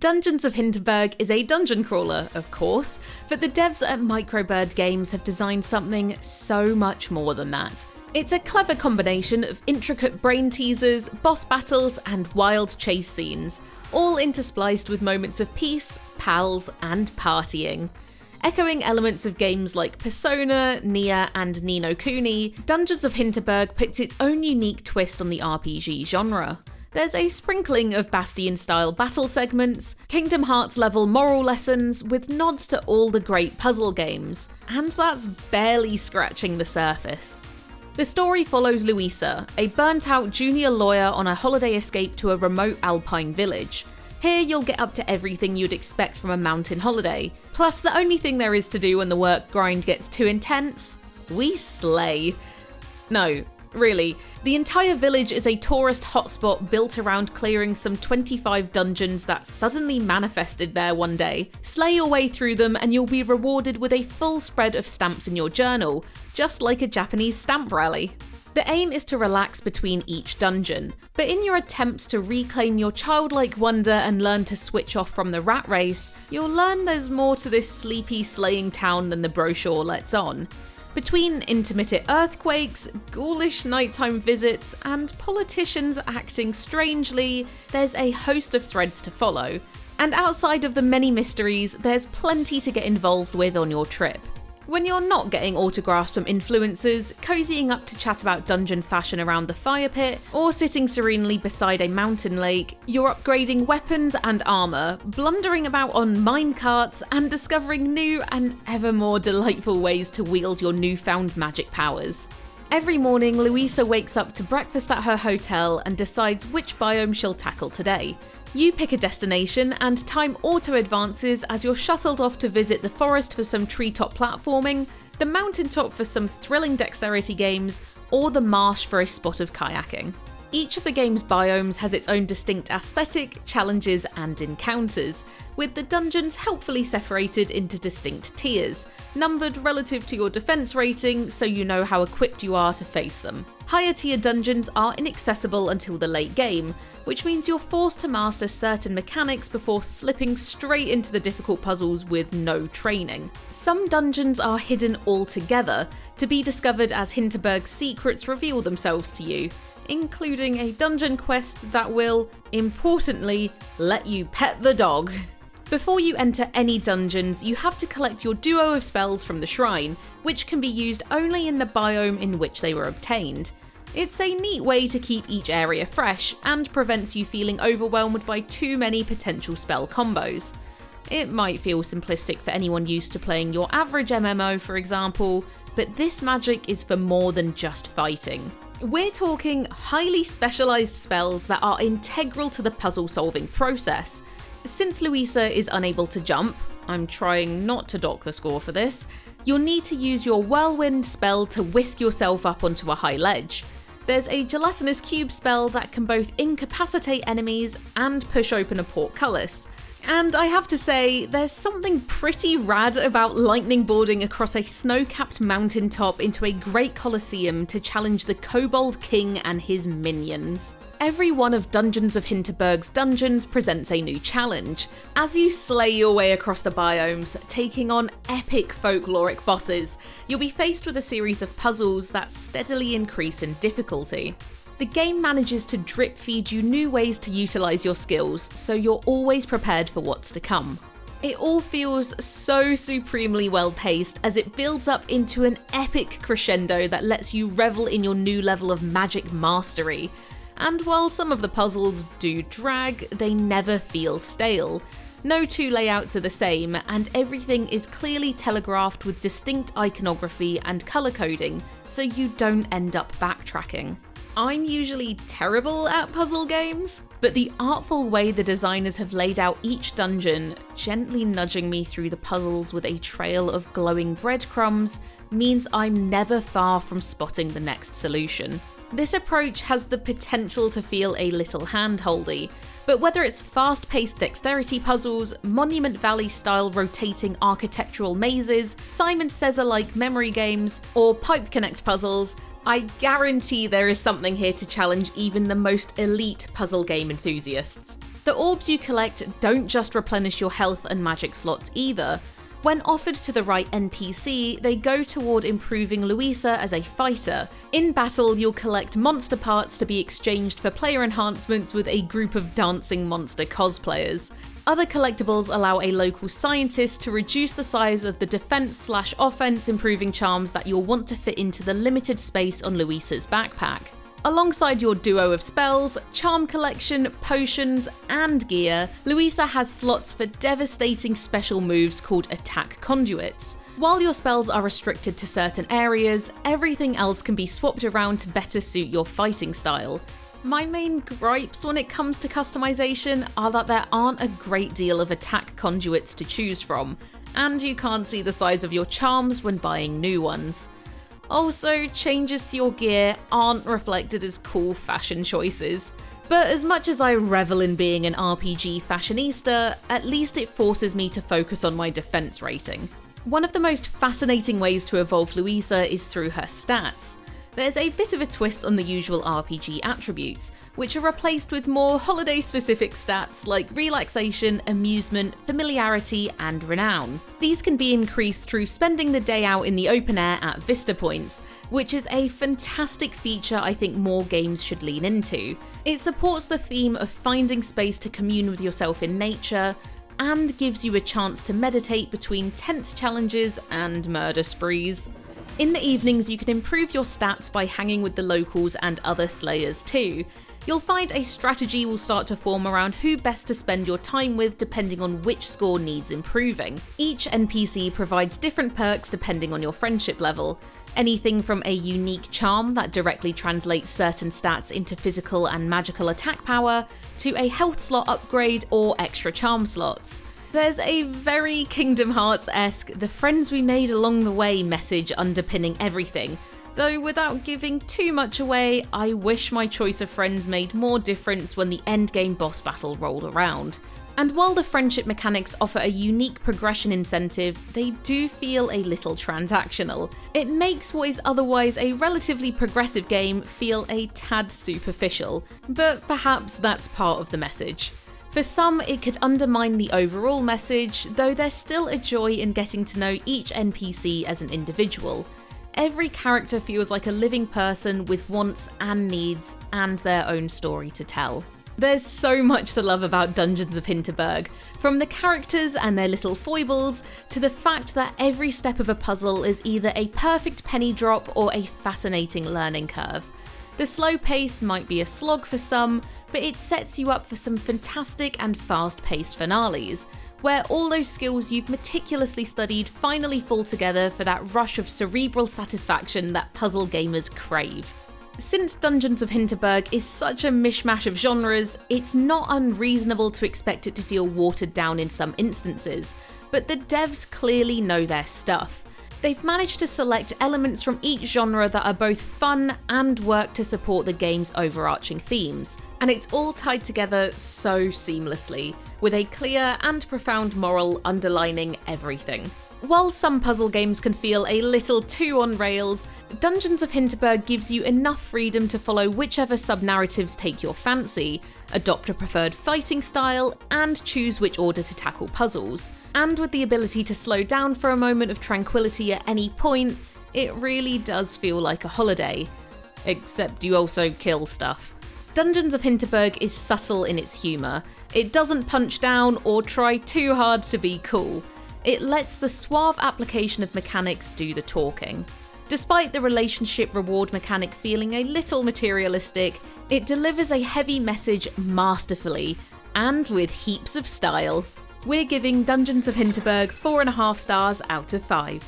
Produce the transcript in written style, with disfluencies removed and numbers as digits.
Dungeons of Hinterberg is a dungeon crawler, of course, but the devs at Microbird Games have designed something so much more than that. It's a clever combination of intricate brain teasers, boss battles, and wild chase scenes, all interspliced with moments of peace, pals, and partying. Echoing elements of games like Persona, Nier, and Ni no Kuni, Dungeons of Hinterberg puts its own unique twist on the RPG genre. There's a sprinkling of Bastion-style battle segments, Kingdom Hearts-level moral lessons, with nods to all the great puzzle games, and that's barely scratching the surface. The story follows Louisa, a burnt-out junior lawyer on a holiday escape to a remote alpine village. Here you'll get up to everything you'd expect from a mountain holiday, plus the only thing there is to do when the work grind gets too intense: we slay. No, really, the entire village is a tourist hotspot built around clearing some 25 dungeons that suddenly manifested there one day. Slay your way through them and you'll be rewarded with a full spread of stamps in your journal, just like a Japanese stamp rally. The aim is to relax between each dungeon, but in your attempts to reclaim your childlike wonder and learn to switch off from the rat race, you'll learn there's more to this sleepy slaying town than the brochure lets on. Between intermittent earthquakes, ghoulish nighttime visits, and politicians acting strangely, there's a host of threads to follow. And outside of the many mysteries, there's plenty to get involved with on your trip. When you're not getting autographs from influencers, cozying up to chat about dungeon fashion around the fire pit, or sitting serenely beside a mountain lake, you're upgrading weapons and armour, blundering about on mine carts, and discovering new and ever more delightful ways to wield your newfound magic powers. Every morning, Louisa wakes up to breakfast at her hotel and decides which biome she'll tackle today. You pick a destination and time auto-advances as you're shuttled off to visit the forest for some treetop platforming, the mountaintop for some thrilling dexterity games, or the marsh for a spot of kayaking. Each of the game's biomes has its own distinct aesthetic, challenges, and encounters, with the dungeons helpfully separated into distinct tiers, numbered relative to your defense rating so you know how equipped you are to face them. Higher tier dungeons are inaccessible until the late game, which means you're forced to master certain mechanics before slipping straight into the difficult puzzles with no training. Some dungeons are hidden altogether, to be discovered as Hinterberg's secrets reveal themselves to you, including a dungeon quest that will, importantly, let you pet the dog. Before you enter any dungeons, you have to collect your duo of spells from the shrine, which can be used only in the biome in which they were obtained. It's a neat way to keep each area fresh, and prevents you feeling overwhelmed by too many potential spell combos. It might feel simplistic for anyone used to playing your average MMO, for example, but this magic is for more than just fighting. We're talking highly specialised spells that are integral to the puzzle-solving process. Since Louisa is unable to jump, I'm trying not to dock the score for this, you'll need to use your Whirlwind spell to whisk yourself up onto a high ledge. There's a gelatinous cube spell that can both incapacitate enemies and push open a portcullis. And I have to say, there's something pretty rad about lightning boarding across a snow-capped mountaintop into a great coliseum to challenge the Kobold King and his minions. Every one of Dungeons of Hinterberg's dungeons presents a new challenge, as you slay your way across the biomes, taking on epic folkloric bosses. You'll be faced with a series of puzzles that steadily increase in difficulty. The game manages to drip feed you new ways to utilise your skills, so you're always prepared for what's to come. It all feels so supremely well paced as it builds up into an epic crescendo that lets you revel in your new level of magic mastery. And while some of the puzzles do drag, they never feel stale. No two layouts are the same, and everything is clearly telegraphed with distinct iconography and colour coding, so you don't end up backtracking. I'm usually terrible at puzzle games, but the artful way the designers have laid out each dungeon, gently nudging me through the puzzles with a trail of glowing breadcrumbs, means I'm never far from spotting the next solution. This approach has the potential to feel a little hand-holdy, but whether it's fast-paced dexterity puzzles, Monument Valley-style rotating architectural mazes, Simon Says-like memory games, or pipe connect puzzles, I guarantee there is something here to challenge even the most elite puzzle game enthusiasts. The orbs you collect don't just replenish your health and magic slots either. When offered to the right NPC, they go toward improving Louisa as a fighter. In battle, you'll collect monster parts to be exchanged for player enhancements with a group of dancing monster cosplayers. Other collectibles allow a local scientist to reduce the size of the defense/offense improving charms that you'll want to fit into the limited space on Louisa's backpack. Alongside your duo of spells, charm collection, potions, and gear, Louisa has slots for devastating special moves called attack conduits. While your spells are restricted to certain areas, everything else can be swapped around to better suit your fighting style. My main gripes when it comes to customization are that there aren't a great deal of attack conduits to choose from, and you can't see the size of your charms when buying new ones. Also, changes to your gear aren't reflected as cool fashion choices. But as much as I revel in being an RPG fashionista, at least it forces me to focus on my defense rating. One of the most fascinating ways to evolve Louisa is through her stats. There's a bit of a twist on the usual RPG attributes, which are replaced with more holiday-specific stats like relaxation, amusement, familiarity, and renown. These can be increased through spending the day out in the open air at Vista Points, which is a fantastic feature I think more games should lean into. It supports the theme of finding space to commune with yourself in nature, and gives you a chance to meditate between tense challenges and murder sprees. In the evenings, you can improve your stats by hanging with the locals and other slayers too. You'll find a strategy will start to form around who best to spend your time with depending on which score needs improving. Each NPC provides different perks depending on your friendship level. Anything from a unique charm that directly translates certain stats into physical and magical attack power, to a health slot upgrade or extra charm slots. There's a very Kingdom Hearts-esque "the friends we made along the way" message underpinning everything, though without giving too much away, I wish my choice of friends made more difference when the endgame boss battle rolled around. And while the friendship mechanics offer a unique progression incentive, they do feel a little transactional. It makes what is otherwise a relatively progressive game feel a tad superficial, but perhaps that's part of the message. For some, it could undermine the overall message, though there's still a joy in getting to know each NPC as an individual. Every character feels like a living person with wants and needs, and their own story to tell. There's so much to love about Dungeons of Hinterberg, from the characters and their little foibles, to the fact that every step of a puzzle is either a perfect penny drop or a fascinating learning curve. The slow pace might be a slog for some, but it sets you up for some fantastic and fast-paced finales, where all those skills you've meticulously studied finally fall together for that rush of cerebral satisfaction that puzzle gamers crave. Since Dungeons of Hinterberg is such a mishmash of genres, it's not unreasonable to expect it to feel watered down in some instances, but the devs clearly know their stuff. They've managed to select elements from each genre that are both fun and work to support the game's overarching themes, and it's all tied together so seamlessly, with a clear and profound moral underlining everything. While some puzzle games can feel a little too on rails, Dungeons of Hinterberg gives you enough freedom to follow whichever sub-narratives take your fancy, adopt a preferred fighting style, and choose which order to tackle puzzles. And with the ability to slow down for a moment of tranquility at any point, it really does feel like a holiday. Except you also kill stuff. Dungeons of Hinterberg is subtle in its humour. It doesn't punch down or try too hard to be cool. It lets the suave application of mechanics do the talking. Despite the relationship reward mechanic feeling a little materialistic, it delivers a heavy message masterfully, and with heaps of style. We're giving Dungeons of Hinterberg 4.5 stars out of 5.